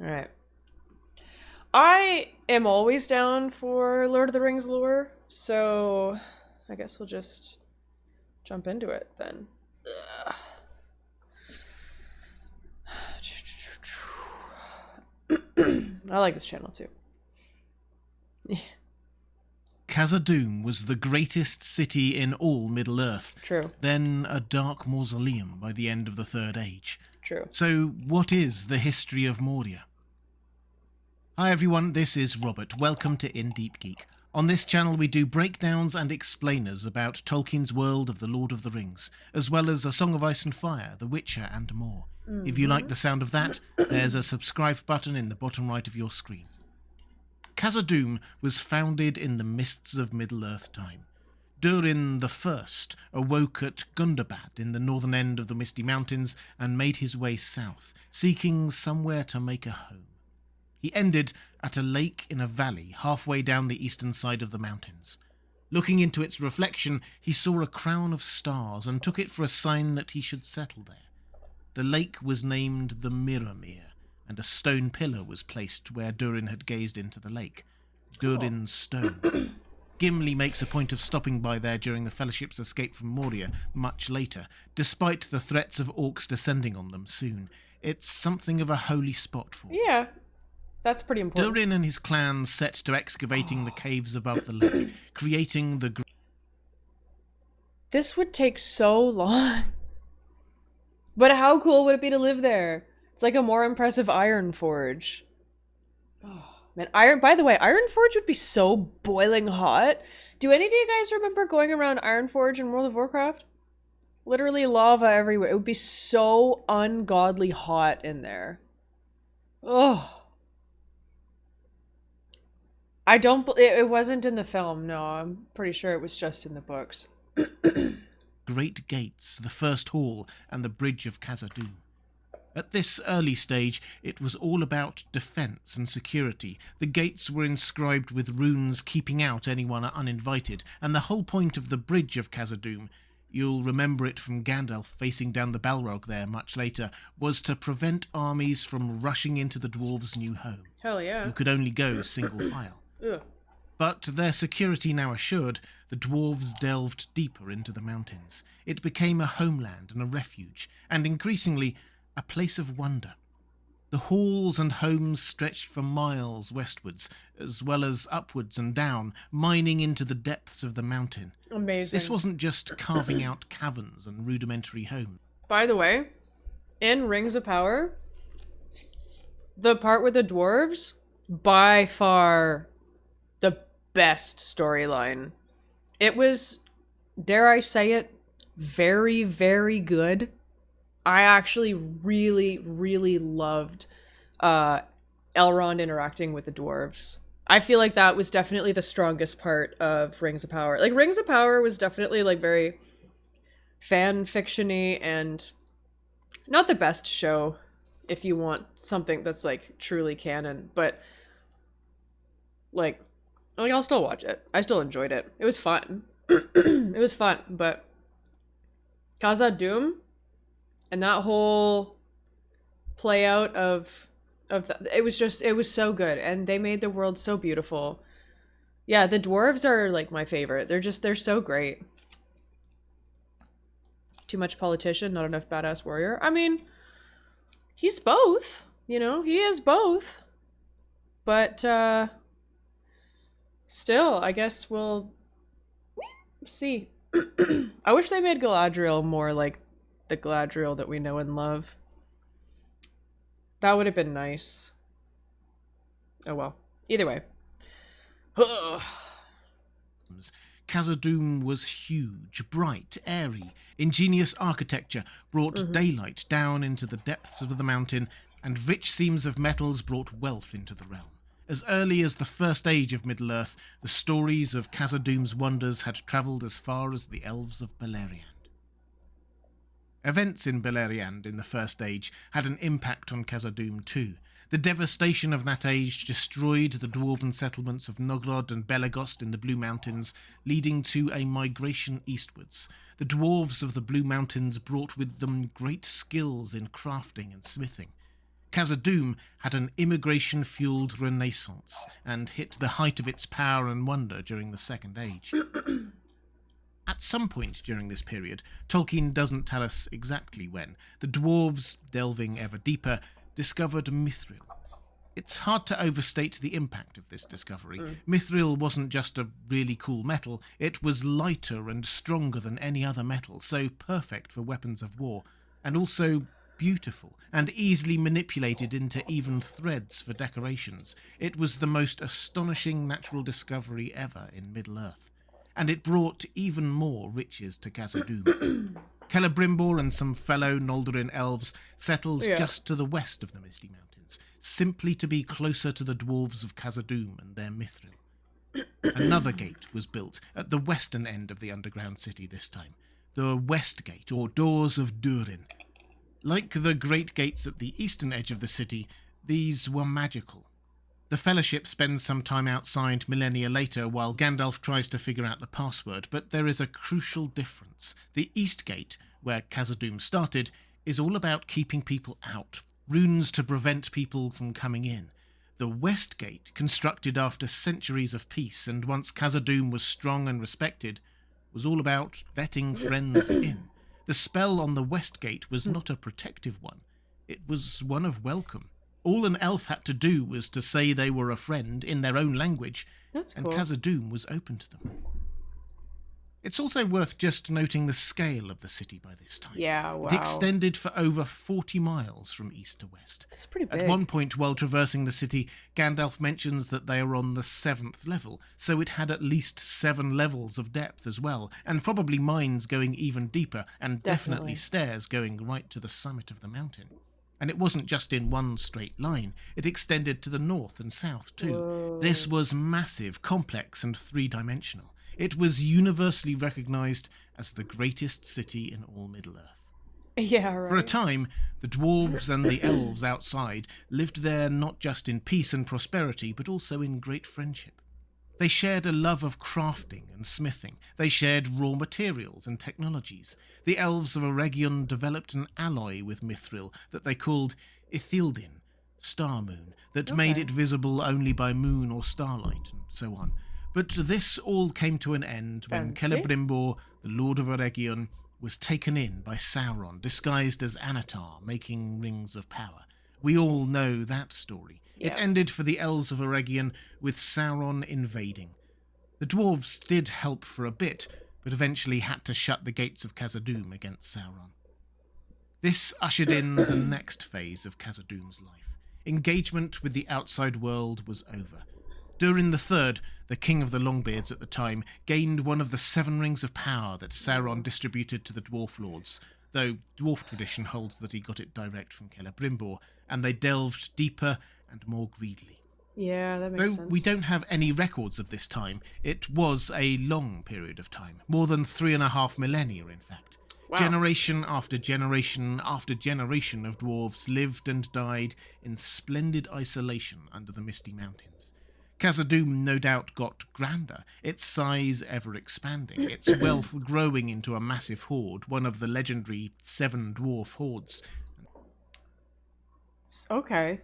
All right. I am always down for Lord of the Rings lore, so I guess we'll just jump into it then. Ugh. I like this channel too. Khazad-Dum was the greatest city in all Middle-earth, True. then a dark mausoleum by the end of the Third Age. True. So, what is the history of Moria? Hi everyone, this is Robert. Welcome to In Deep Geek. On this channel we do breakdowns and explainers about Tolkien's world of The Lord of the Rings, as well as A Song of Ice and Fire, The Witcher and more. If you like the sound of that, there's a subscribe button in the bottom right of your screen. Khazad-Dum was founded in the mists of Middle-earth time. Durin the First awoke at Gundabad in the northern end of the Misty Mountains and made his way south, seeking somewhere to make a home. He ended at a lake in a valley halfway down the eastern side of the mountains. Looking into its reflection, he saw a crown of stars and took it for a sign that he should settle there. The lake was named the Mirror-Mere, and a stone pillar was placed where Durin had gazed into the lake. Durin's stone. Gimli makes a point of stopping by there during the Fellowship's escape from Moria much later, despite the threats of orcs descending on them soon. It's something of a holy spot for them. Yeah, that's pretty important. Durin and his clan set to excavating the caves above the lake, creating the... This would take so long. But how cool would it be to live there? It's like a more impressive Iron Forge. Oh, man, by the way, Iron Forge would be so boiling hot. Do any of you guys remember going around Iron Forge in World of Warcraft? Literally lava everywhere. It would be so ungodly hot in there. Oh. It wasn't in the film, no. I'm pretty sure it was just in the books. Great Gates, the First Hall, and the Bridge of Khazad-Dum. At this early stage, it was all about defence and security. The gates were inscribed with runes keeping out anyone uninvited, and the whole point of the Bridge of Khazad-Dum, you'll remember it from Gandalf facing down the Balrog there much later, was to prevent armies from rushing into the dwarves' new home. Hell yeah. Who could only go single file. Ugh. But their security now assured, the dwarves delved deeper into the mountains. It became a homeland and a refuge, and increasingly, a place of wonder. The halls and homes stretched for miles westwards, as well as upwards and down, mining into the depths of the mountain. Amazing. This wasn't just carving out caverns and rudimentary homes. By the way, in Rings of Power, the part with the dwarves, by far the best storyline. It was, dare I say it, very, very good. I actually really, really loved Elrond interacting with the dwarves. I feel like that was definitely the strongest part of Rings of Power. Like, Rings of Power was definitely, like, very fan fiction-y and not the best show if you want something that's, like, truly canon. But, like I'll still watch it. I still enjoyed it. It was fun. It was fun, but Khazad-Dum and that whole play out of it was so good, and they made the world so beautiful. Yeah, the dwarves are like my favorite. They're so great. Too much politician, not enough badass warrior. I mean, he's both, he is both. But still, I guess we'll see. I wish they made Galadriel more like the Galadriel that we know and love. That would have been nice. Oh well. Either way. Khazad-Dum was huge, bright, airy. Ingenious architecture brought daylight down into the depths of the mountain, and rich seams of metals brought wealth into the realm. As early as the First Age of Middle-earth, the stories of Khazad-Dum's wonders had travelled as far as the elves of Beleriand. Events in Beleriand in the First Age had an impact on Khazad-Dum too. The devastation of that age destroyed the dwarven settlements of Nogrod and Belegost in the Blue Mountains, leading to a migration eastwards. The dwarves of the Blue Mountains brought with them great skills in crafting and smithing. Khazad-Dum had an immigration-fueled renaissance and hit the height of its power and wonder during the Second Age. At some point during this period, Tolkien doesn't tell us exactly when, the dwarves, delving ever deeper, discovered mithril. It's hard to overstate the impact of this discovery. Mithril wasn't just a really cool metal, it was lighter and stronger than any other metal, so perfect for weapons of war, and also beautiful, and easily manipulated into even threads for decorations. It was the most astonishing natural discovery ever in Middle-earth, and it brought even more riches to Khazad-Dum. Celebrimbor and some fellow Noldorin elves settled just to the west of the Misty Mountains, simply to be closer to the dwarves of Khazad-Dum and their mithril. Another gate was built at the western end of the underground city this time, the West Gate, or Doors of Durin. Like the great gates at the eastern edge of the city, these were magical. The Fellowship spends some time outside millennia later while Gandalf tries to figure out the password, but there is a crucial difference. The East Gate, where Khazad-Dum started, is all about keeping people out, runes to prevent people from coming in. The West Gate, constructed after centuries of peace and once Khazad-Dum was strong and respected, was all about letting friends in. The spell on the West Gate was not a protective one. It was one of welcome. All an elf had to do was to say they were a friend in their own language, That's and cool. Khazad-Dum was open to them. It's also worth just noting the scale of the city by this time. Yeah, wow. It extended for over 40 miles from east to west. It's pretty big. At one point, while traversing the city, Gandalf mentions that they are on the 7th level, so it had at least 7 levels of depth as well, and probably mines going even deeper, and definitely stairs going right to the summit of the mountain. And it wasn't just in one straight line, it extended to the north and south too. Whoa. This was massive, complex, and three-dimensional. It was universally recognised as the greatest city in all Middle-earth. Yeah, right. For a time, the dwarves and the elves outside lived there not just in peace and prosperity, but also in great friendship. They shared a love of crafting and smithing. They shared raw materials and technologies. The elves of Eregion developed an alloy with mithril that they called Ithildin, Star Moon, that made it visible only by moon or starlight, and so on. But this all came to an end when Celebrimbor, the Lord of Eregion, was taken in by Sauron, disguised as Anatar, making rings of power. We all know that story. Yeah. It ended for the elves of Eregion with Sauron invading. The dwarves did help for a bit, but eventually had to shut the gates of Khazad-Dum against Sauron. This ushered in the next phase of Khazad-Dum's life. Engagement with the outside world was over. Durin III, the king of the Longbeards at the time, gained one of the 7 rings of power that Sauron distributed to the dwarf lords, though dwarf tradition holds that he got it direct from Celebrimbor, and they delved deeper and more greedily. Yeah, that makes Though sense. we don't have any records of this time, it was a long period of time, more than 3.5 millennia in fact. Wow. Generation after generation after generation of dwarves lived and died in splendid isolation under the Misty Mountains. Khazad-Dum no doubt got grander, its size ever expanding, its wealth growing into a massive horde, one of the legendary 7 dwarf hordes. Okay.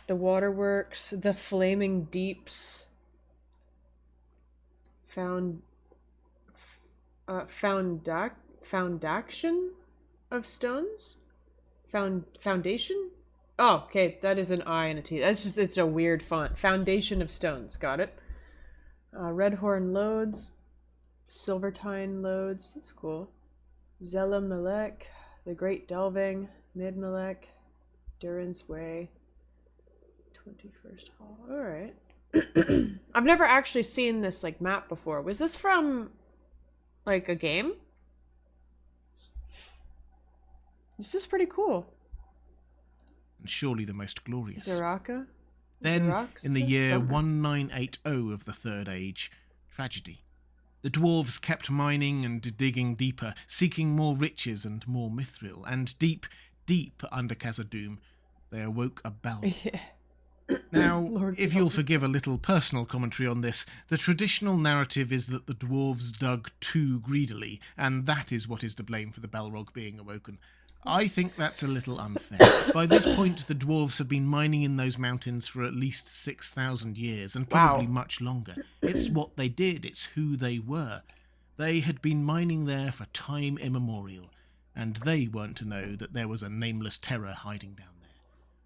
The waterworks, the flaming deeps, foundation of stones? Foundation? Oh, okay, that is an I and a T. It's a weird font. Foundation of stones, got it. Redhorn loads, Silvertine loads, that's cool. Zelamelech, the Great Delving, Midmelech, Durin's Way, 21st Hall. Alright. I've never actually seen this like map before. Was this from like a game? This is pretty cool. And surely the most glorious. Zaraka? Then, in the year 1980 of the Third Age, tragedy. The dwarves kept mining and digging deeper, seeking more riches and more mithril, and deep, deep under Khazad-Dum, they awoke a Balrog. Yeah. Now, if you'll forgive a little personal commentary on this, the traditional narrative is that the dwarves dug too greedily, and that is what is to blame for the Balrog being awoken. I think that's a little unfair. By this point, the dwarves had been mining in those mountains for at least 6,000 years, and probably Wow. much longer. It's what they did, it's who they were. They had been mining there for time immemorial, and they weren't to know that there was a nameless terror hiding down there.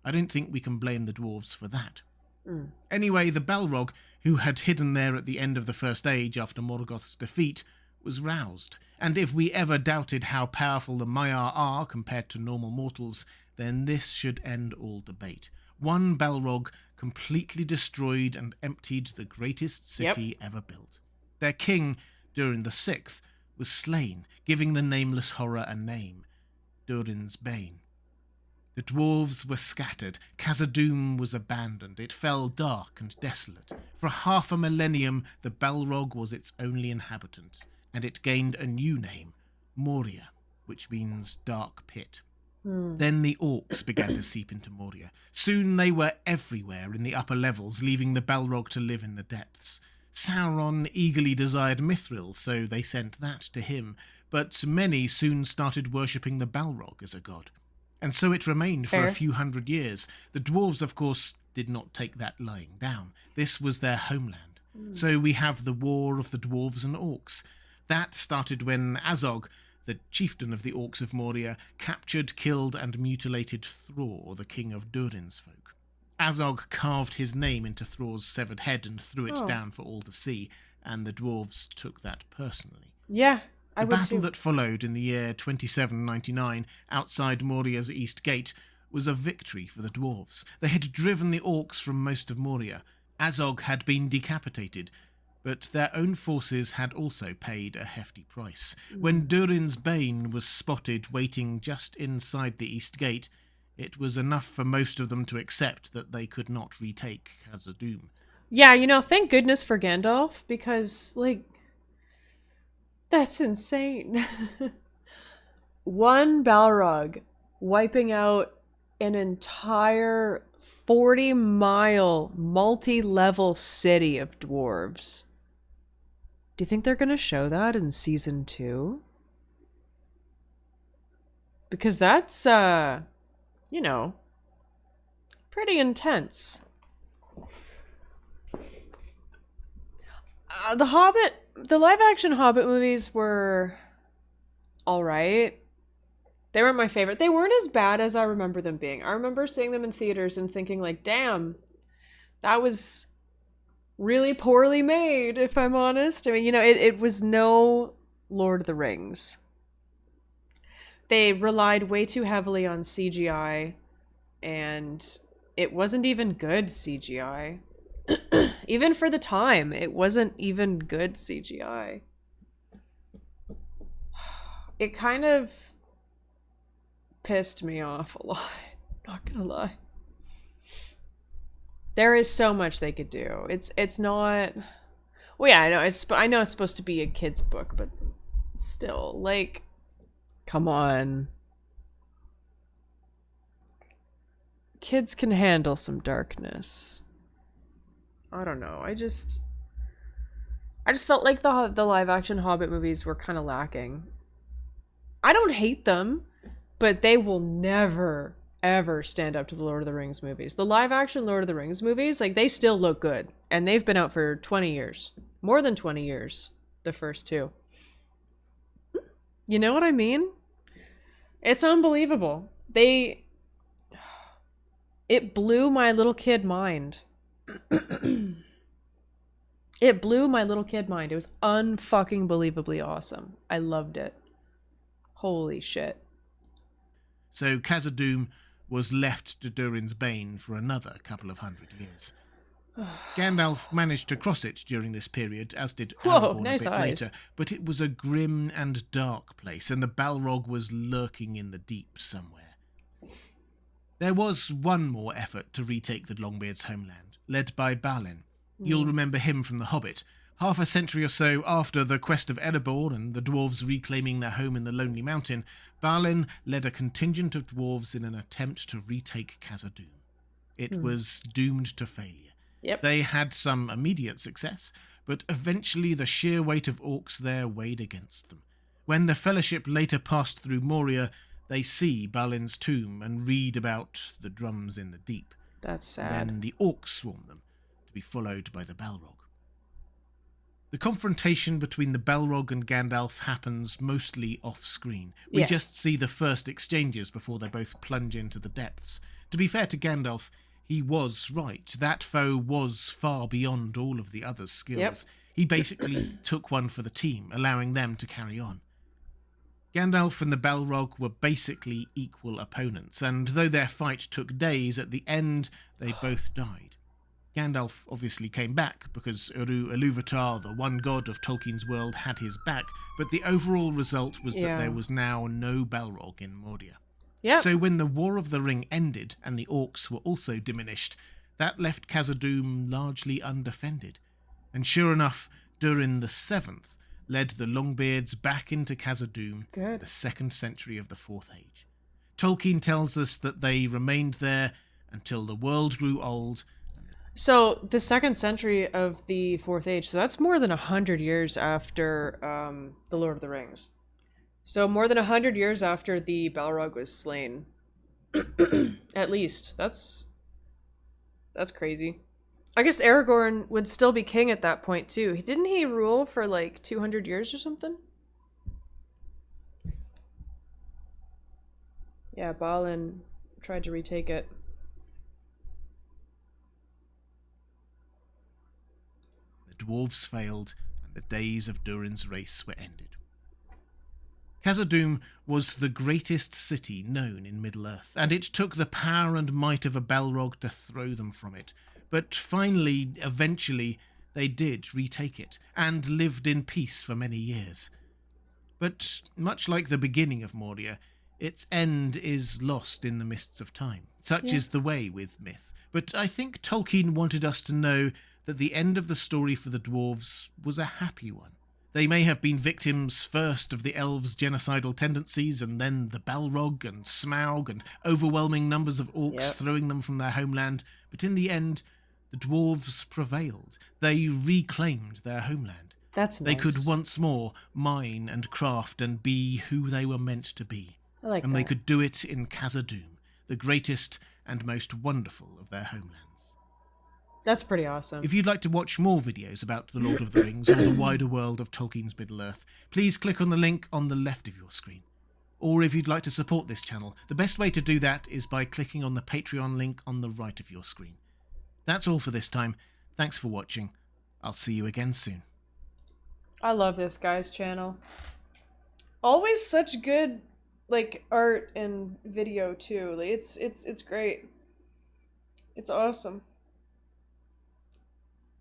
I don't think we can blame the dwarves for that. Anyway, the Balrog, who had hidden there at the end of the First Age after Morgoth's defeat, was roused, and if we ever doubted how powerful the Maiar are compared to normal mortals, then this should end all debate. One Balrog completely destroyed and emptied the greatest city ever built. Their king, Durin the Sixth, was slain, giving the nameless horror a name, Durin's Bane. The dwarves were scattered, Khazad-Dum was abandoned, it fell dark and desolate. For half a millennium, the Balrog was its only inhabitant, and it gained a new name, Moria, which means dark pit. Then the orcs began to seep into Moria. Soon they were everywhere in the upper levels, leaving the Balrog to live in the depths. Sauron eagerly desired Mithril, so they sent that to him, but many soon started worshipping the Balrog as a god. And so it remained for a few hundred years. The dwarves, of course, did not take that lying down. This was their homeland. So we have the War of the Dwarves and Orcs. That started when Azog, the chieftain of the Orcs of Moria, captured, killed, and mutilated Thror, the king of Durin's folk. Azog carved his name into Thror's severed head and threw it down for all to see, and the dwarves took that personally. Yeah, The battle that followed in the year 2799 outside Moria's east gate was a victory for the dwarves. They had driven the orcs from most of Moria. Azog had been decapitated, but their own forces had also paid a hefty price. When Durin's Bane was spotted waiting just inside the east gate, it was enough for most of them to accept that they could not retake Khazad-Dum. Yeah, thank goodness for Gandalf, because, that's insane. One Balrog wiping out an entire 40-mile, multi-level city of dwarves. Do you think they're going to show that in season 2? Because that's, pretty intense. The live-action Hobbit movies were alright. They weren't my favorite. They weren't as bad as I remember them being. I remember seeing them in theaters and thinking, damn, that was really poorly made, if I'm honest. I mean, it was no Lord of the Rings. They relied way too heavily on CGI, and it wasn't even good CGI. Even for the time, it wasn't even good CGI. It kind of pissed me off a lot, not gonna lie. There is so much they could do. It's not... Well, yeah, I know it's supposed to be a kid's book, but still, come on. Kids can handle some darkness. I don't know. I just felt like the live action Hobbit movies were kind of lacking. I don't hate them, but they will never ever stand up to the Lord of the Rings movies. The live action Lord of the Rings movies, they still look good, and they've been out for 20 years. More than 20 years, the first two. You know what I mean? It's unbelievable. It blew my little kid mind. It blew my little kid mind. It was unfucking believably awesome. I loved it. Holy shit. So Khazad-Dum was left to Durin's Bane for another couple of hundred years. Gandalf managed to cross it during this period, as did Aragorn nice a bit eyes. later, but it was a grim and dark place, and the Balrog was lurking in the deep somewhere. There was one more effort to retake the Longbeards' homeland, led by Balin. You'll remember him from The Hobbit. Half a century or so after the quest of Erebor and the dwarves reclaiming their home in the Lonely Mountain, Balin led a contingent of dwarves in an attempt to retake Khazad-Dum. It was doomed to failure. Yep. They had some immediate success, but eventually the sheer weight of orcs there weighed against them. When the Fellowship later passed through Moria, They see Balin's tomb and read about the drums in the deep. That's sad. Then the orcs swarm them, to be followed by the Balrog. The confrontation between the Balrog and Gandalf happens mostly off-screen. We just see the first exchanges before they both plunge into the depths. To be fair to Gandalf, he was right. That foe was far beyond all of the others' skills. Yep. He basically took one for the team, allowing them to carry on. Gandalf and the Balrog were basically equal opponents, and though their fight took days, at the end they both died. Gandalf obviously came back because Uru Ilúvatar, the one god of Tolkien's world, had his back, but the overall result was that there was now no Balrog in Moria. Yep. So when the War of the Ring ended and the orcs were also diminished, that left Khazad-Dum largely undefended. And sure enough, Durin the Seventh led the Longbeards back into Khazad-Dum, the 2nd century of the Fourth Age. Tolkien tells us that they remained there until the world grew old. So the 2nd century of the Fourth Age, so that's more than 100 years after the Lord of the Rings. So more than 100 years after the Balrog was slain. At least. That's crazy. I guess Aragorn would still be king at that point too. Didn't he rule for like 200 years or something? Yeah, Balin tried to retake it. The dwarves failed, and the days of Durin's race were ended. Khazad-Dum was the greatest city known in Middle-earth, and it took the power and might of a Balrog to throw them from it. But finally, eventually, they did retake it, and lived in peace for many years. But much like the beginning of Moria, its end is lost in the mists of time. Such is the way with myth. But I think Tolkien wanted us to know that the end of the story for the dwarves was a happy one. They may have been victims first of the elves' genocidal tendencies, and then the Balrog and Smaug and overwhelming numbers of orcs throwing them from their homeland, but in the end, the dwarves prevailed. They reclaimed their homeland. That's nice. They could once more mine and craft and be who they were meant to be. I like that. And they could do it in Khazad-Dum, the greatest and most wonderful of their homelands. That's pretty awesome. If you'd like to watch more videos about The Lord of the Rings or the wider world of Tolkien's Middle-earth, please click on the link on the left of your screen. Or if you'd like to support this channel, the best way to do that is by clicking on the Patreon link on the right of your screen. That's all for this time. Thanks for watching. I'll see you again soon. I love this guy's channel. Always such good art and video too. It's great. It's awesome.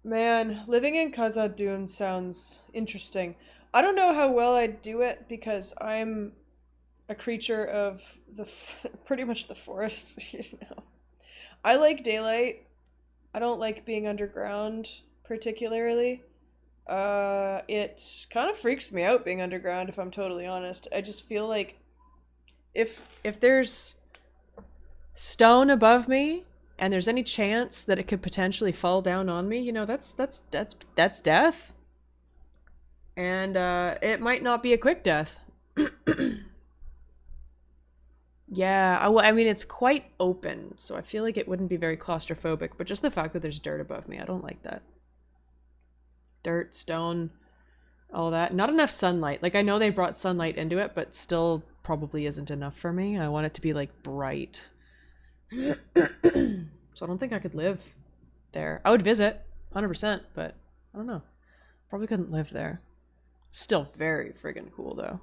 Man, living in Khazad-Dum sounds interesting. I don't know how well I'd do it because I'm a creature of pretty much the forest, you know. I like daylight. I don't like being underground particularly. It kind of freaks me out being underground, if I'm totally honest. I just feel like if there's stone above me and there's any chance that it could potentially fall down on me, you know, that's death. And it might not be a quick death. Yeah, I mean, it's quite open, so I feel like it wouldn't be very claustrophobic, but just the fact that there's dirt above me, I don't like that. Dirt, stone, all that. Not enough sunlight. Like, I know they brought sunlight into it, but still probably isn't enough for me. I want it to be, like, bright. So I don't think I could live there. I would visit, 100%, but I don't know. Probably couldn't live there. It's still very friggin' cool, though.